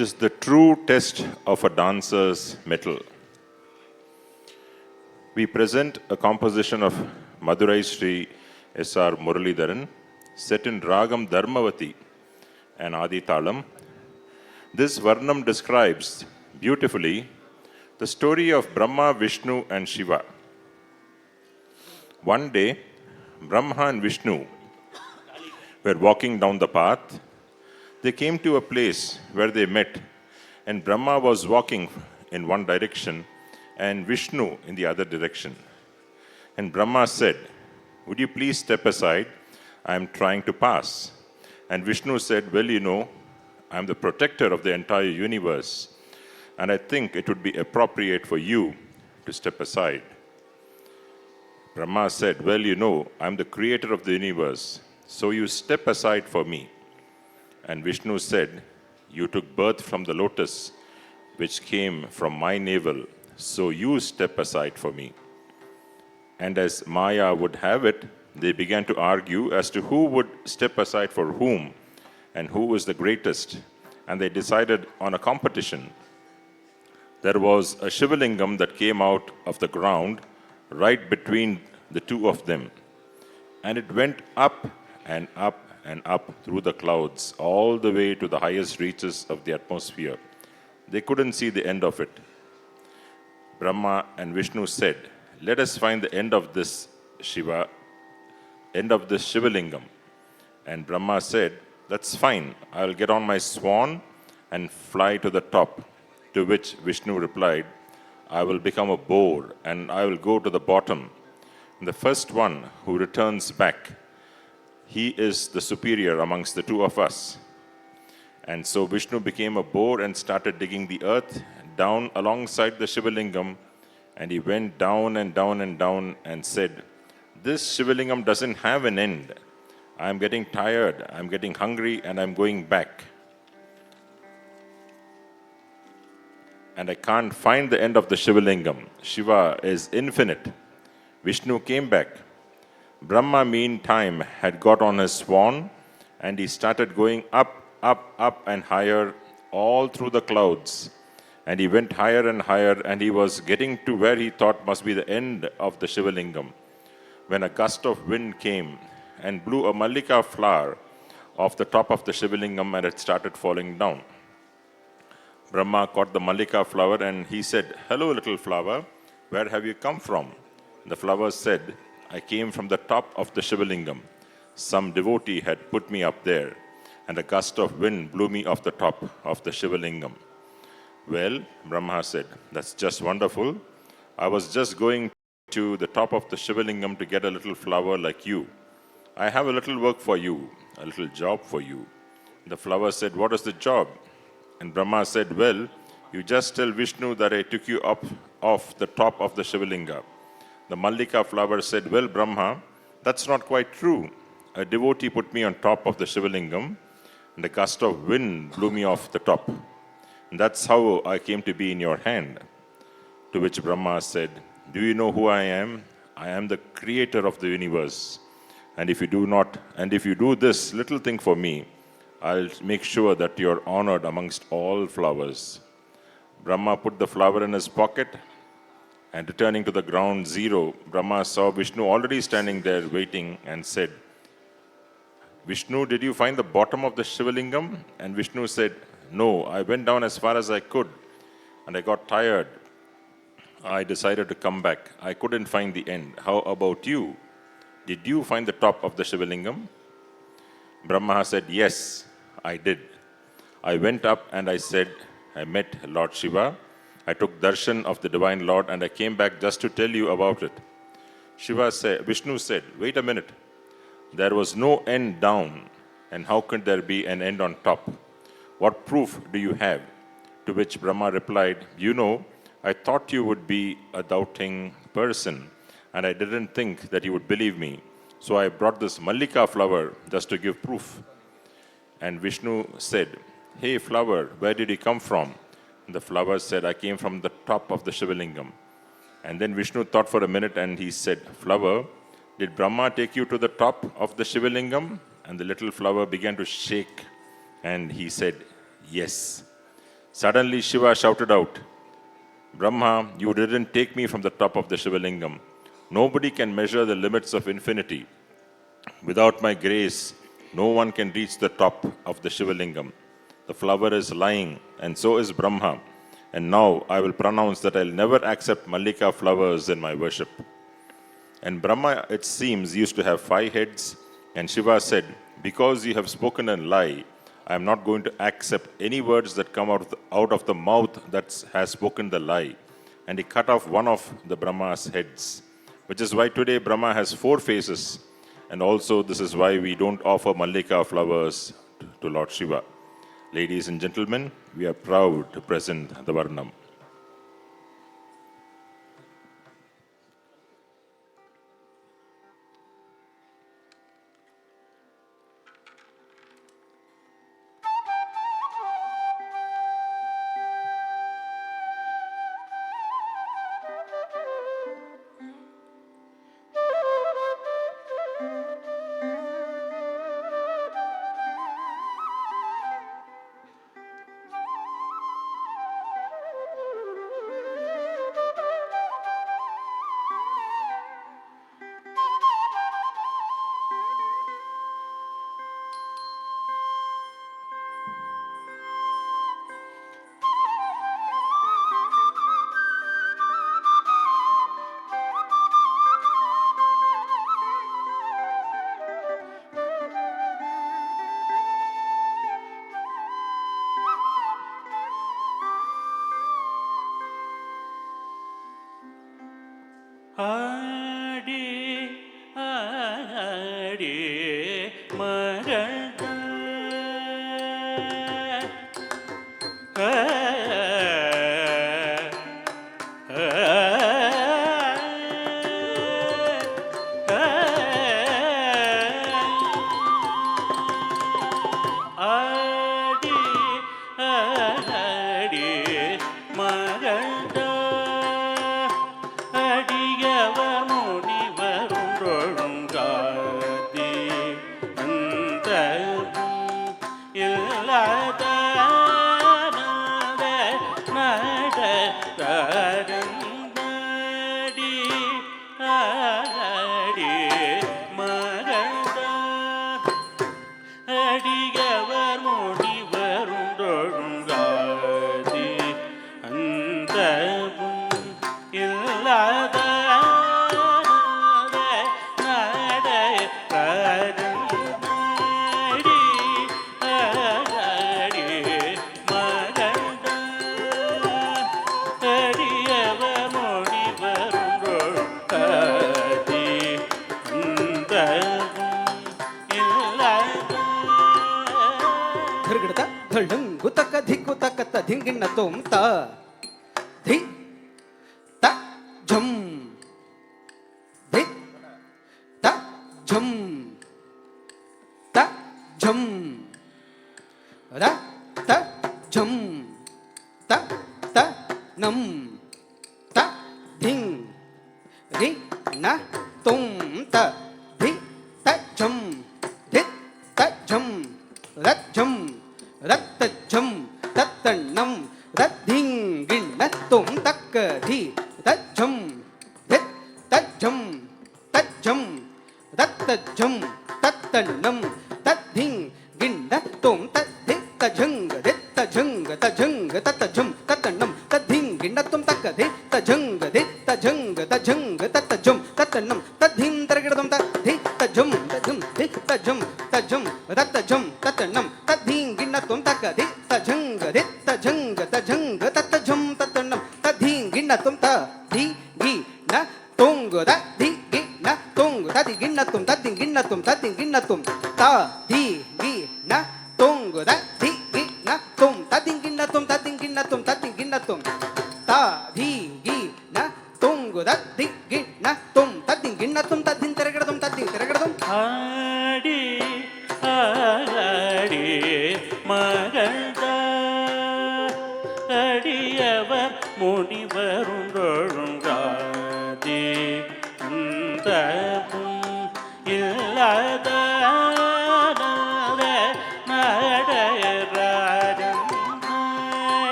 It is the true test of a dancer's mettle. We present a composition of Madurai Shree S.R. Muralidharan, set in Ragam Dharmavati and Adi Talam. This Varnam describes beautifully the story of Brahma, Vishnu and Shiva. One day, Brahma and Vishnu were walking down the path. They came to a place where they met, and Brahma was walking in one direction and Vishnu in the other direction. And Brahma said, "Would you please step aside? I am trying to pass." And Vishnu said, "Well, you know, I am the protector of the entire universe, and I think it would be appropriate for you to step aside." Brahma said, "Well, you know, I am the creator of the universe, so you step aside for me." And Vishnu said, "You took birth from the lotus, which came from my navel, so you step aside for me." And as Maya would have it, they began to argue as to who would step aside for whom and who was the greatest. And they decided on a competition. There was a Shivalingam that came out of the ground right between the two of them. And it went up and up and up through the clouds, all the way to the highest reaches of the atmosphere. They couldn't see the end of it. Brahma and Vishnu said, "Let us find the end of this Shivalingam." And Brahma said, "That's fine. I'll get on my swan and fly to the top." To which Vishnu replied, "I will become a boar and I will go to the bottom. The first one who returns back, he is the superior amongst the two of us." And so Vishnu became a boar and started digging the earth down alongside the Shivalingam. And he went down and down and down and said, "This Shivalingam doesn't have an end. I'm getting tired, I'm getting hungry, and I'm going back. And I can't find the end of the Shivalingam. Shiva is infinite." Vishnu came back. Brahma, meantime, had got on his swan, and he started going up, up, up, and higher, all through the clouds. And he went higher and higher, and he was getting to where he thought must be the end of the Shivalingam, when a gust of wind came and blew a Mallika flower off the top of the Shivalingam, and it started falling down. Brahma caught the Mallika flower, and he said, "Hello, little flower, where have you come from?" The flower said, "I came from the top of the Shivalingam. Some devotee had put me up there, and a gust of wind blew me off the top of the Shivalingam." "Well," Brahma said, "that's just wonderful. I was just going to the top of the Shivalingam to get a little flower like you. I have a little work for you, a little job for you." The flower said, "What is the job?" And Brahma said, "Well, you just tell Vishnu that I took you up off the top of the Shivalinga." The Mallika flower said, "Well, Brahma, that's not quite true. A devotee put me on top of the Shivalingam, and a gust of wind blew me off the top. And that's how I came to be in your hand." To which Brahma said, "Do you know who I am? I am the creator of the universe. And if you do this little thing for me, I'll make sure that you're honored amongst all flowers." Brahma put the flower in his pocket, and returning to the ground zero, Brahma saw Vishnu already standing there waiting and said, "Vishnu, did you find the bottom of the Shivalingam?" And Vishnu said, "No, I went down as far as I could, and I got tired. I decided to come back. I couldn't find the end. How about you? Did you find the top of the Shivalingam?" Brahma said, "Yes, I did. I went up and I met Lord Shiva. I took darshan of the Divine Lord, and I came back just to tell you about it." Vishnu said, "Wait a minute. There was no end down, and how could there be an end on top? What proof do you have?" To which Brahma replied, "You know, I thought you would be a doubting person, and I didn't think that you would believe me. So I brought this Mallika flower just to give proof." And Vishnu said, "Hey, flower, where did you come from?" And the flower said, "I came from the top of the Shivalingam." And then Vishnu thought for a minute, and he said, "Flower, did Brahma take you to the top of the Shivalingam?" And the little flower began to shake, and he said, "Yes." Suddenly Shiva shouted out, Brahma, you didn't take me from the top of the Shivalingam. Nobody can measure the limits of infinity. Without my grace, no one can reach the top of the Shivalingam. The flower is lying, and so is Brahma. And now I will pronounce that I'll never accept Mallika flowers in my worship. And Brahma, it seems, used to have 5 heads. And Shiva said, because you have spoken a lie, I am not going to accept any words that come out of the mouth that has spoken the lie. And he cut off one of the Brahma's heads, which is why today Brahma has 4 faces. And also this is why we don't offer Mallika flowers to Lord Shiva. Ladies and gentlemen, we are proud to present the Varnam.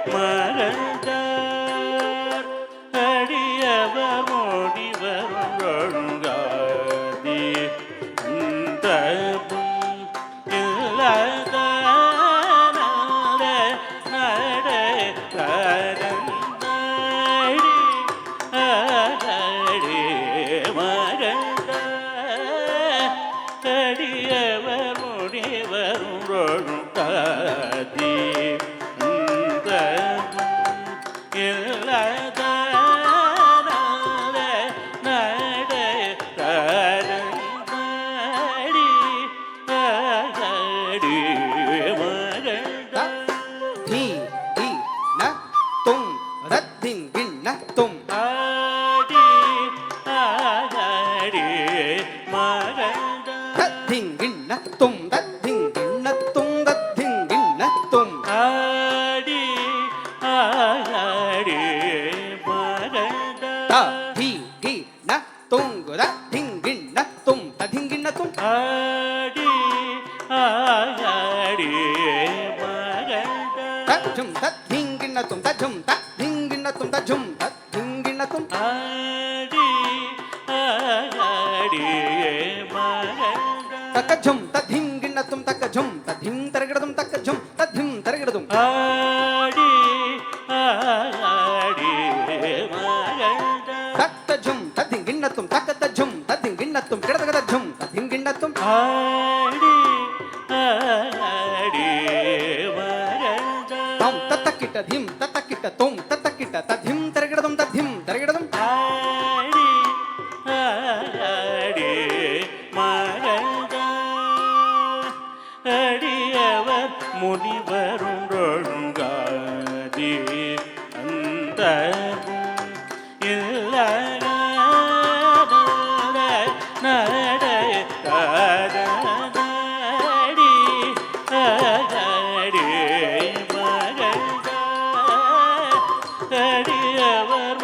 மறந்தார் அடியவர் மோடிவர் ஒழுங்காதி அந்த இல்லாத நடை கரந்தாடி அடி மறந்தார் அடியவர்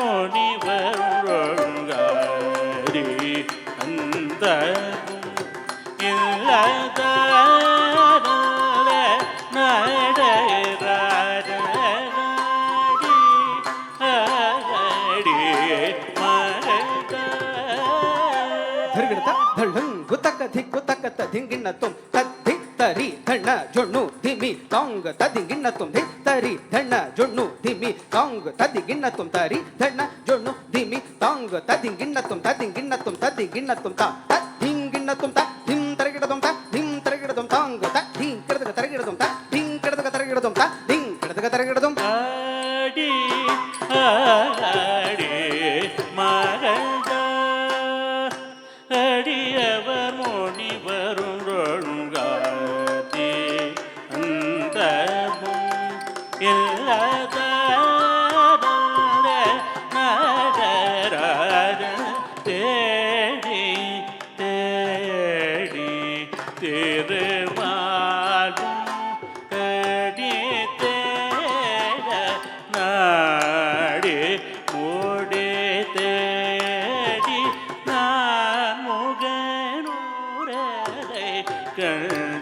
மோடிவர் ஒழுங்காதி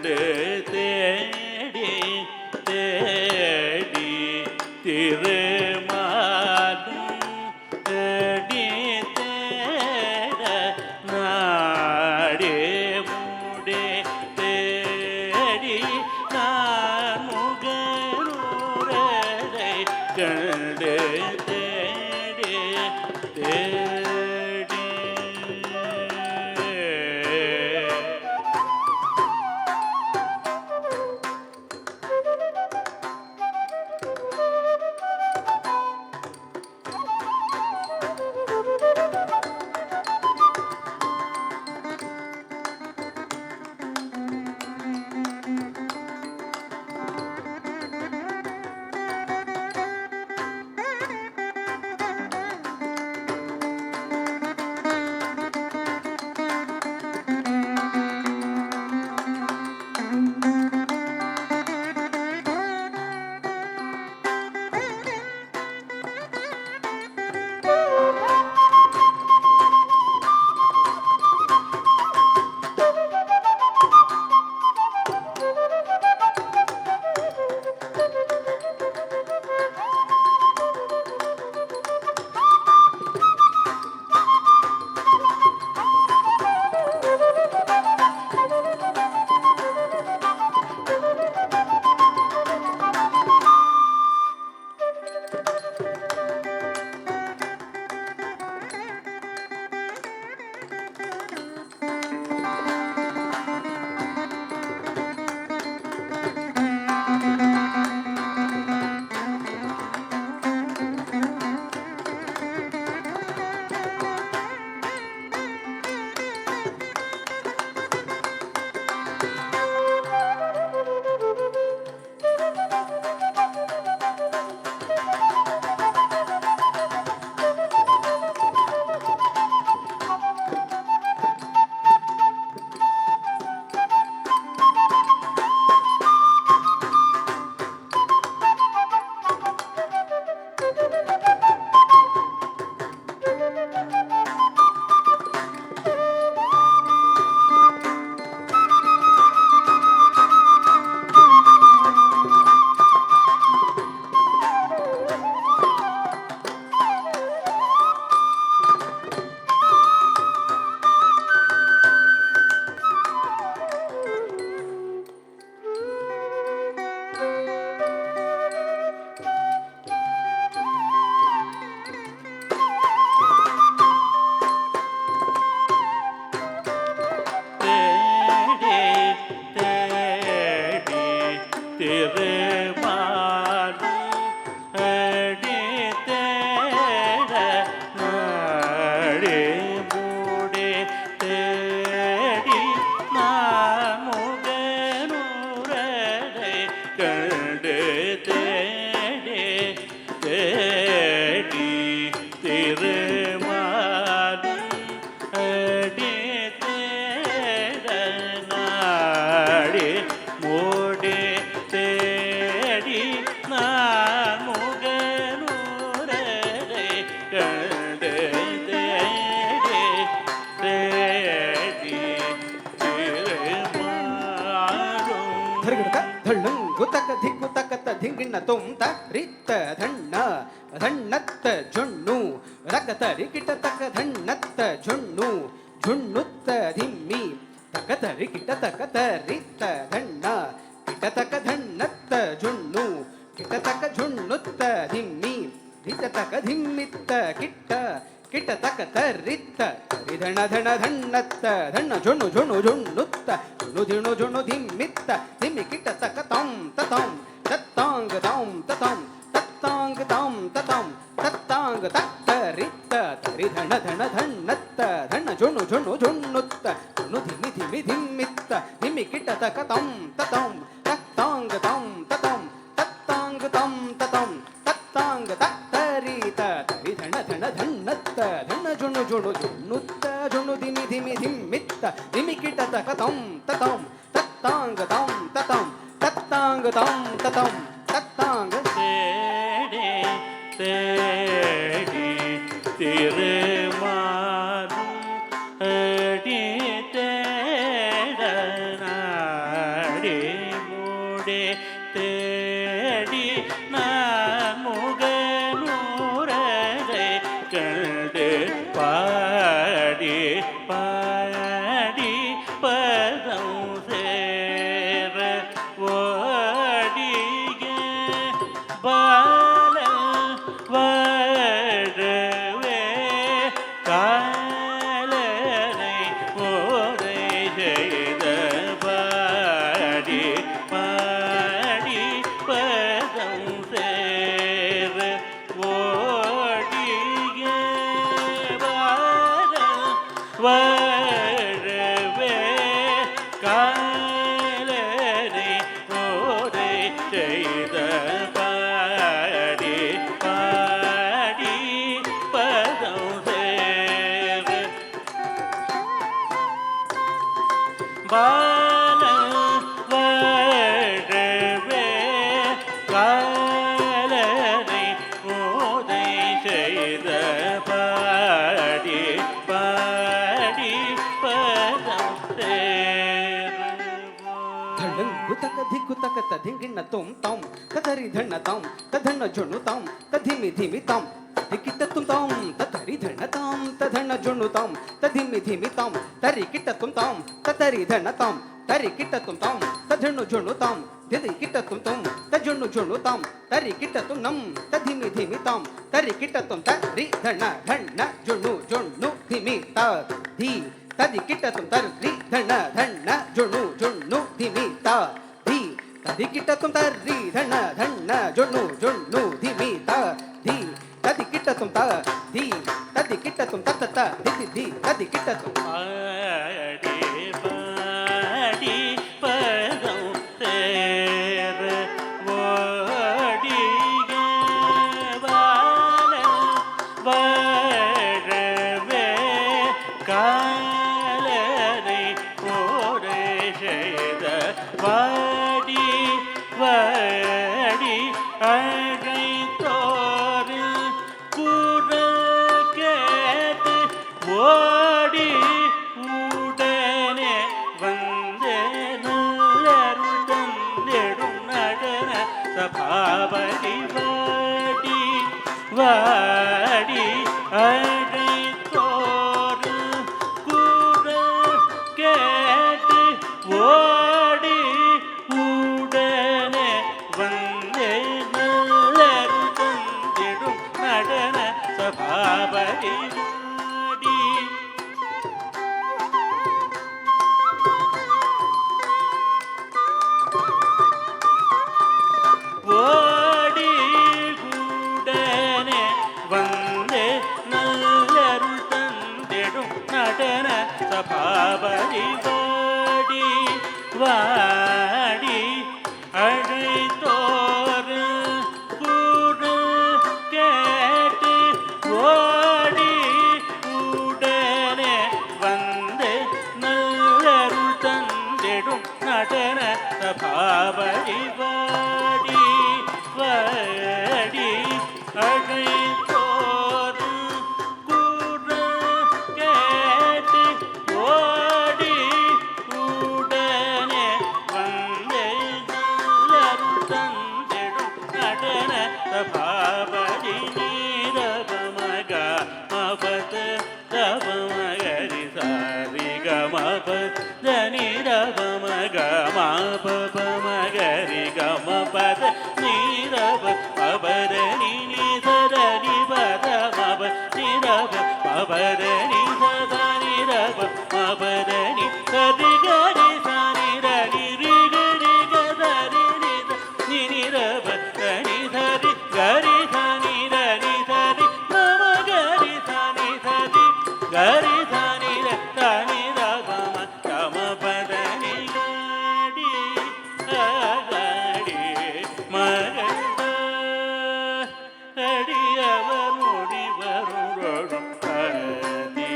திருமாலும் அடி தேட நாடி மூடி தேடி நான் முகனுரதை கண்டு தேடி தேடி திருமாலும் அடி தேட நாடி மூடி தேடி நான் முகனுரதை கண்டு தேடி தேடி திருமாலும் ಧರ್ಗಡಕ ಧಳ್ಳಂ ಗುತಕ ಧಿಕ್ಕುತಕತ ಧಿಂಗಿಣ್ಣ ತೊಂತ ರಿತ್ತ ಧಣ್ಣ ಧಣ್ಣತ್ತ ಜೊಣ್ಣು ರಗತ ರಿಕಿಟ ತಕ ಧಣ್ಣತ್ತ ಜೊಣ್ಣು ಜುಣ್ಣುತ್ತ ಧಿಮ್ಮಿ ತಕತ ರಿಕಿಟ ತಕತ ರಿತ್ತ ಧಣ್ಣ ಕಿಟತಕ ಧಣ್ಣತ್ತ ಜೊಣ್ಣು ಕಿಟತಕ ಜುಣ್ಣುತ್ತ ಧಿಮ್ಮಿ ರಿತತಕ ಧಿಮ್ಮಿತ್ತ ಕಿಟ್ಟ ಕಿಟತಕ ತರಿತ್ತ ರಿಧಣ ಧಣ ಧಣ್ಣತ್ತ ಧಣ್ಣ ಜೊಣ್ಣು ಜೊಣ್ಣು ಜೊಣ್ಣುತ್ತ ಜುಣು ಧಿಣು ಜುಣು ಧಿಮ್ಮಿತ್ತ ಧಿಮ್ಮಿ ಕಿಟತಕ ತಂ ತತಂ ತತ್ತಾಂಗ ತಾಂ ತತಂ ತತ್ತಾಂಗ ತಾಂ ತತಂ ತತ್ತಾಂಗ ತತ್ತರಿತ್ತ ತರಿಧಣ ಧಣ ಧಣ್ಣತ್ತ ಧಣ್ಣ ಜೊಣ್ಣು ಜೊಣ್ಣು ಜೊಣ್ಣುತ್ತ ಜುಣು ಧಿಮ್ಮಿ ಧಿಮ್ಮಿ ಧಿಮ್ಮಿತ್ತ ಧಿಮ್ಮಿ ಕಿಟತಕ ತಂ ತತಂ ತತ್ತಾಂಗ ತಾಂ ತತಂ ತತ್ತಾಂಗ ತಾಂ ತತಂ ತತ್ತಾಂಗ ತತ್ತರಿತ ತರಿಧಣ ಧಣ ಧಣ್ಣತ್ತ ಧಣ್ಣ ಜುಣು ಜುಣು ಜುಣ್ಣುತ್ತ ಜುಣು ಧಿಮಿ ಧಿಮಿ ಧಿಮ್ಮಿತ್ತ ಧಿಮಿ ಕಿಟತಕ ತಂ ತತಂ ತತ್ತಾಂಗ ತಾಂ ತತಂ ತತ್ತಾಂಗ ತಾಂ ತತಂ ತತ್ತಾಂಗ தேடி தேடி திருமாலும் அடி தேட நாடி மூடி தேடி நான் முகனுரதை கண்டு பாடி பாடி பதம் சேர ஓடிய பால வாழவே காலனை ஓதை செய்த பாடி பாடி பதம் சேர ஓடிய பால வாழவே காலனை ஓதை செய்த பாடி பாடி பதம் சேர பால வாழவே காலனை ஓதை செய்த பாடி பாடி பதம் சேர ಧಳ್ಳಂ ಗುತಕ ಧಿಕ್ಕುತಕ ಧಿಂಗಿಣ್ಣ ತೊಂ ತಾಂ ತದರಿ ಧಣ್ಣ ತಾಂ ತಧಣ್ಣ ಜೊಣ್ಣು ತಾಂ ತಧಿಮಿ ಧಿಮಿ ತಾಂ ದಿಕ್ಕಿಟ್ಟ ತುಂ ತಾಂ ತದರಿ ಧಣ್ಣ ತಾಂ ತಧಣ್ಣ ಜೊಣ್ಣು ತಾಂ ತಧಿಮಿ ಧಿಮಿ ತಾಂ ತರಿ ಕಿಟ್ಟ ತುಂ ತಾಂ ತದರಿ ಧಣ್ಣ ತಾಂ ತರಿ ಕಿಟ್ಟ ತುಂ ತಾಂ ತಧಣ್ಣು ಜೊಣ್ಣು ತಾಂ ದಿದಿ ಕಿಟ್ಟ ತುಂ ತುಂ ತಜೊಣ್ಣು ಜೊಣ್ಣು ತಾಂ ತರಿ ಕಿಟ್ಟ ತುಂ ನಂ ತಧಿಮಿ ಧಿಮಿ ತಾಂ ತರಿ ಕಿಟ್ಟ ತುಂ ತರಿ ಧಣ್ಣ ಧಣ್ಣ ಜೊಣ್ಣು ಜೊಣ್ಣು ಧಿಮಿ ತ ಧಿ ತದಿ ಕಿಟ್ಟ ತುಂ ತರಿ ಧಣ್ಣ ಧಣ್ಣ ಜೊಣ್ಣು ಜೊಣ್ಣು ಧಿಮಿ ತ ಧಿ ತದಿ ಕಿಟ್ಟ ತುಂ ತರಿ ಧಣ್ಣ ಧಣ್ಣ ಜೊಣ್ಣು ಜೊಣ್ಣು ಧಿಮಿ ತ ಧಿ ತದಿ ಕಿಟ್ಟ ತುಂ ತ ಧಿ ತದಿ ಕಿಟ್ಟ ತುಂ ತತ್ತ ತ ಧಿ ಧಿ ತದಿ ಕಿಟ್ಟ ತುಂ பாடி பாடி பதம் சேர ஓடிய பால வாழவே காலனை ஓரை செய்த வாடி வாடி அழைத்தோரில் குரல் கேட்டு ஓடி உடனே வந்தே நல்லருள் தந்திடும் நடன சபாபதி வாடி வாடி அழைத்தோரில் குரல் கேட்டு ஓடி உடனே வந்தே நல்லருள் தந்திடும் நடன சபாபதி வாடி அழைத்தோரு கூறு கேட்டு ஓடி உடனே வந்து நல்லருள் தந்திடும் நடன சபாபதி வாடி வாடி அழைத்தோரு கூறு கேட்டு ஓடி உடனே வந்து நல்லருள் தந்திடும் நடன சபாபதி நீரபமக மபத தபமகரி சாரி கமப தனிரபமக மாபபமகரி கமபத நீரப மபதனி நிதரனி பத மப நிரப மபதனி சத நிரப மபதனி சரி கரி சரி ரனி ரிகரி கதரி நித நிரப தனி சரி கரி சனி ரனி சரி மம கரி சனி சரி கரி சனி ரனி ரபம கம பதனி கடி அகடி மகண்ட அடியவர் முடி வருரோடும் பதி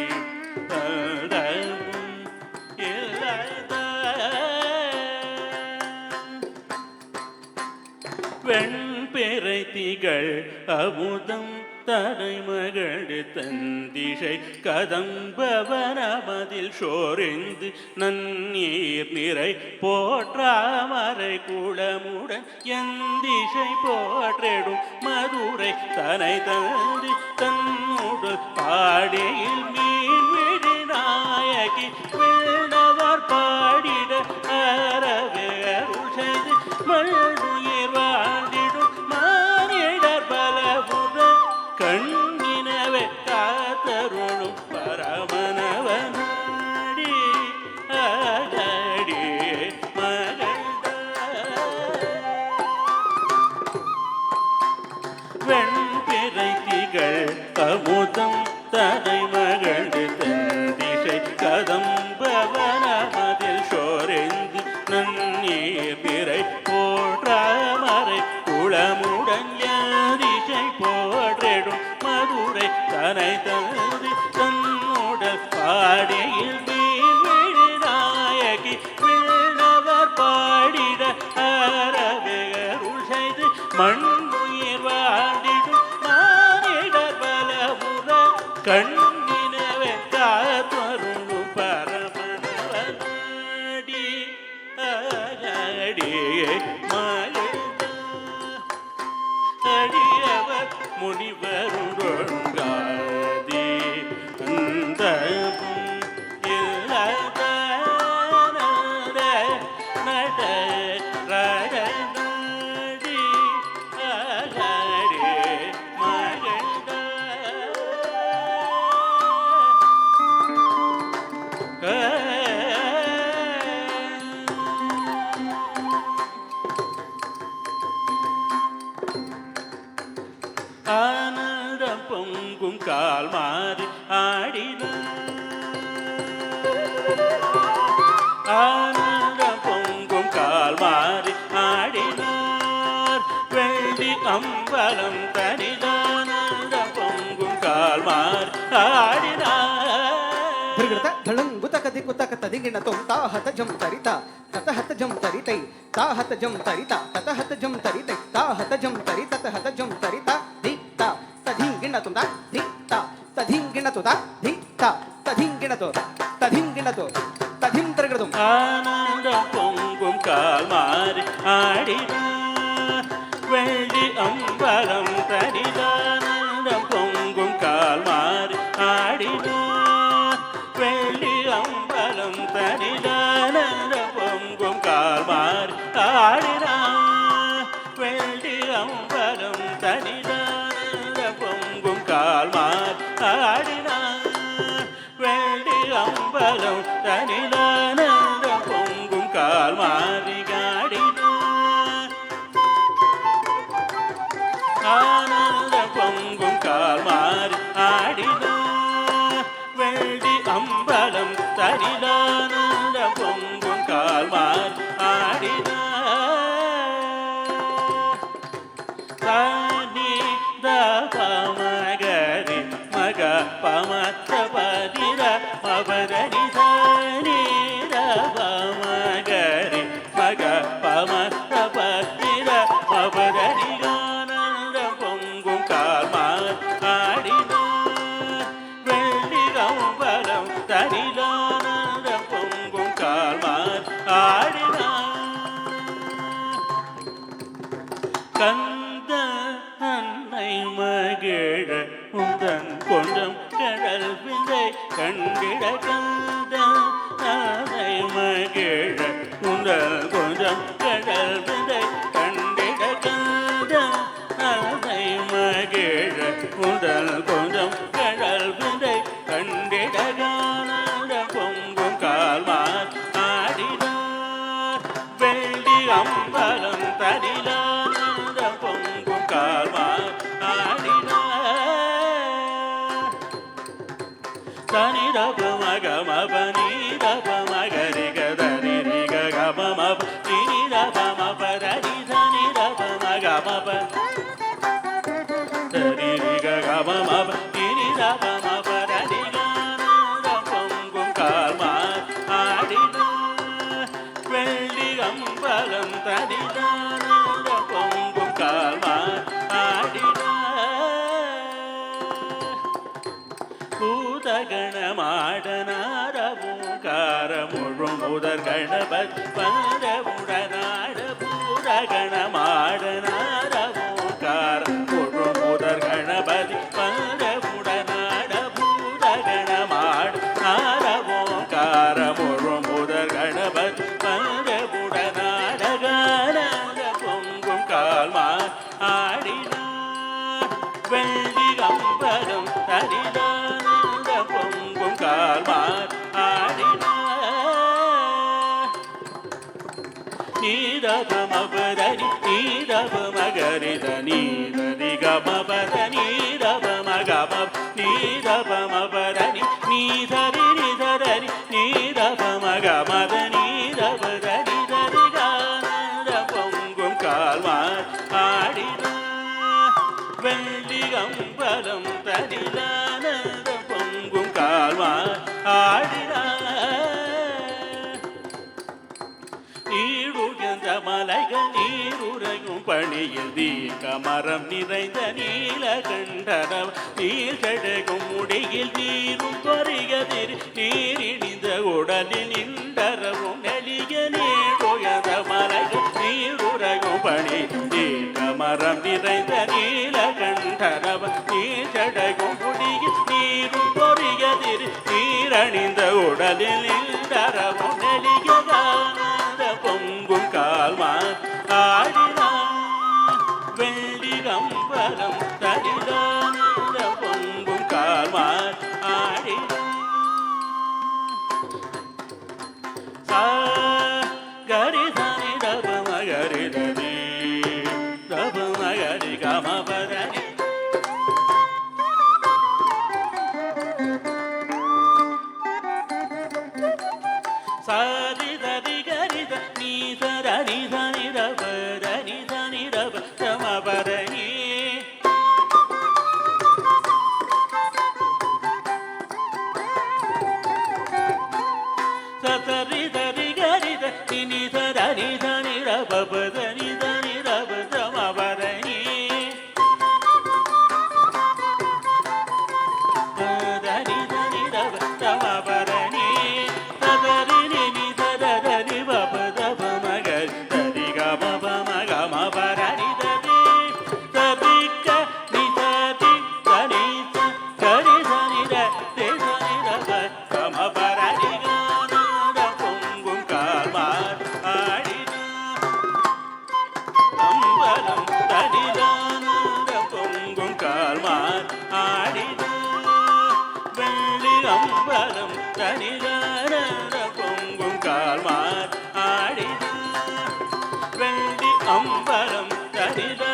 தந்தமும் இல்லாத வெண்பிறை திகழ் அமுதம் தரைமகள் தந்திஷை கதம்பவனமதில் சோரிந்து நன்னீர் நிறை போற்றாமரை குளமுடன் எந்திசை போற்றிடும் மதுரை தனை தந்தி தன்னுடு பாடியில் மீன் விழி நாயகி விண்ணவர் பாடிட அறவே அருள் செய்து மல்லுயிர் வாழ்ந்திடும் மானிடர் பலபுற கண்ணினவே காத்தருளும் பரமனவனாடி அகடி மகண்ட வெண்பிறை திகழ் அமுதம் தனை மகள் தந்திசை கதம்பவனமதில் சோரெந்து நன்னீர் பிறை போற்றாமரை குளமுடன் யாதிசை போற்றிடும் மதுரை தனை தந்தி தன்னுடல் பாடியில் மீன் நாயகி விண்ணவர் பாடிட அறவே அருள் செய்து மண்ணுயிர் வாடிடும் மானிடர் பலபுற கண்ணினவே காத்தருளும் பரமனவனாடி அகடி மகிழ்ந்த அடியவர் முனிவருங்கொழுங்காதி அந்தமும் இல்லாத நட ரகநாடி அகடி மகிழ்ந்த ஆனந்தம் பொங்கும் கால் மாறி ஆடினார் ஆனந்தம் பொங்கும் கால் மாறி ஆடினார் வெள்ளி அம்பலம் தனிதானந்தம் பொங்கும் கால் மாறி ஆடினார் ಧೃಗೃತ ಧಳಂಗುತ ಕದಿ ಕುತಕ ತದಿಗಿಣ ತೊಂ ತಾಹತ ಜಂ ತರಿತ ತತಹತ ಜಂ ತರಿತೈ ತಾಹತ ಜಂ ತರಿತ ತತಹತ ಜಂ ತರಿತೈ ತಾಹತ ಜಂ ತರಿತ ತಹತ ಜಂ ತರಿತ ಧಿಕ್ತ ತಧಿಂಗಿಣ ತುಂ ತಾ ಧಿಕ್ತ ತಧಿಂಗಿಣ ತು ತಾ ಧಿಕ್ತ ತಧಿಂಗಿಣ ತು ತಧಿಂಗಿಣ ತು ತಧಿಂ ಧೃಗೃತಂ ஆனந்தம் பொங்கும் கால் மாறி ஆடினார் வெள்ளி அம்பலம் தனிதானந்தம் பொங்கும் கால் மாறி ஆடினார் வெள்ளி அம்பலம் தனிதானந்தம் பொங்கும் கால் மாறி ஆடினார் வெள்ளி அம்பலம் தனிதானந்தம் பொங்கும் கால் மாறி ஆடினார் வெள்ளி அம்பலம் தனிதானந்தம் பொங்கும் கால் மாறி ஆடினார் ஆனந்த பொங்கும் கால் மாறி ஆடினார் வெள்ளி அம்பலம் தனிதானந்த பொங்கும் கால் மாறி ஆடினார் சனி தப மகரி மக பம தபரிர மபதனி சனி தப மகரி மக பம தபரிர மபதனி ஆனந்த பொங்கும் கால்மார் ஆடினார் வெள்ளி கம்பலம் தனிலானந்த பொங்கும் கால்மார் ஆடினார் கந்த அன்னை மகிழ உந்தன் கொஞ்சம் கடல் விதை கண்டிட கந்த அன்னை மகிழ உந்தன் கொஞ்சம் கடல் விதை கண்டிட கந்த அன்னை மகிழ உந்தன் கொஞ்சம் கடல் விதை கண்டிட கானந்த பொங்கும் கால்மார் ஆடினார் வெள்ளி அம்பலம் தனிலானந்த பொங்கும் கால்மார் ஆடினார் தனிரப மகமப நீரப மகரி கதரி ரிக கமமப நீரப மபரி தனிரப மகமப தரி ரிக கமமப நீரப மபரி கானந்த பொங்கும் கால்மார் ஆடினார் வெள்ளி அம்பலம் தனிலானந்த பொங்கும் கால்மார் ஆடினார் பூதகணமாடனாரவும் காரமுழும் முதற் கணபத் பந்தவுடனாட பூதகணமாடனாரவும் காரமுழும் முதற் கணபதி பந்தவுடனாட பூதகணமாடனாரவும் காரமுழும் முதற் கணபதி பந்தவுடனாட கானந்த பொங்கும் கால்மார் ஆடினார் வெள்ளி கம்பலம் தனிலானந்த பொங்கும் கால்மார் ஆடினார் நீரப மபதனி நீரப மகரித நீரதி கமபத நீரப மகம நீரப மபதனி நீதரி நிதரி நீரப மகமத நீரப தரி தரி கானந்த பொங்கும் கால்மார் ஆடினார் வெள்ளி அம்பலம் தனிலானந்த பொங்கும் கால்மார் ஆடினார் நீருகந்த மலைகள் நீருறையும் பணியில் தீக்கமரம் நிறைந்த நீலகண்டனம் நீர்கடகும் முடியில் நீரும் கொறியதிர் நீரிணிந்த உடலில் நின்றரவும் நெளிய நீருகந்த மலைகள் நீருறையும் பணி தீக்கமரம் நிறைந்த நீலகண்டனம் நீர்கடகும் முடியில் நீரும் கொறியதிர் நீரணிந்த உடலில் நின்றரவும் நெளிய பொங்கும் கால்மார் ஆடினார் வெள்ளி கம்பலம் தனிலானந்த பொங்கும் கால்மார் ஆடினார் கரி சனி தப மகரி தனி தப மகரி கமபரணி சரி தரி கரித நீ சரணி சனி ரப தனி சனி ரப சமபரணி சரி தரி கரித நீ சரணி சனி ரப தனி சனி ரப சமபரணி தனி சனி ரப சமபரணி அம்பலம் தனிலானந்த பொங்கும் கால்மார் ஆடினார் வெள்ளி அம்பலம் தனில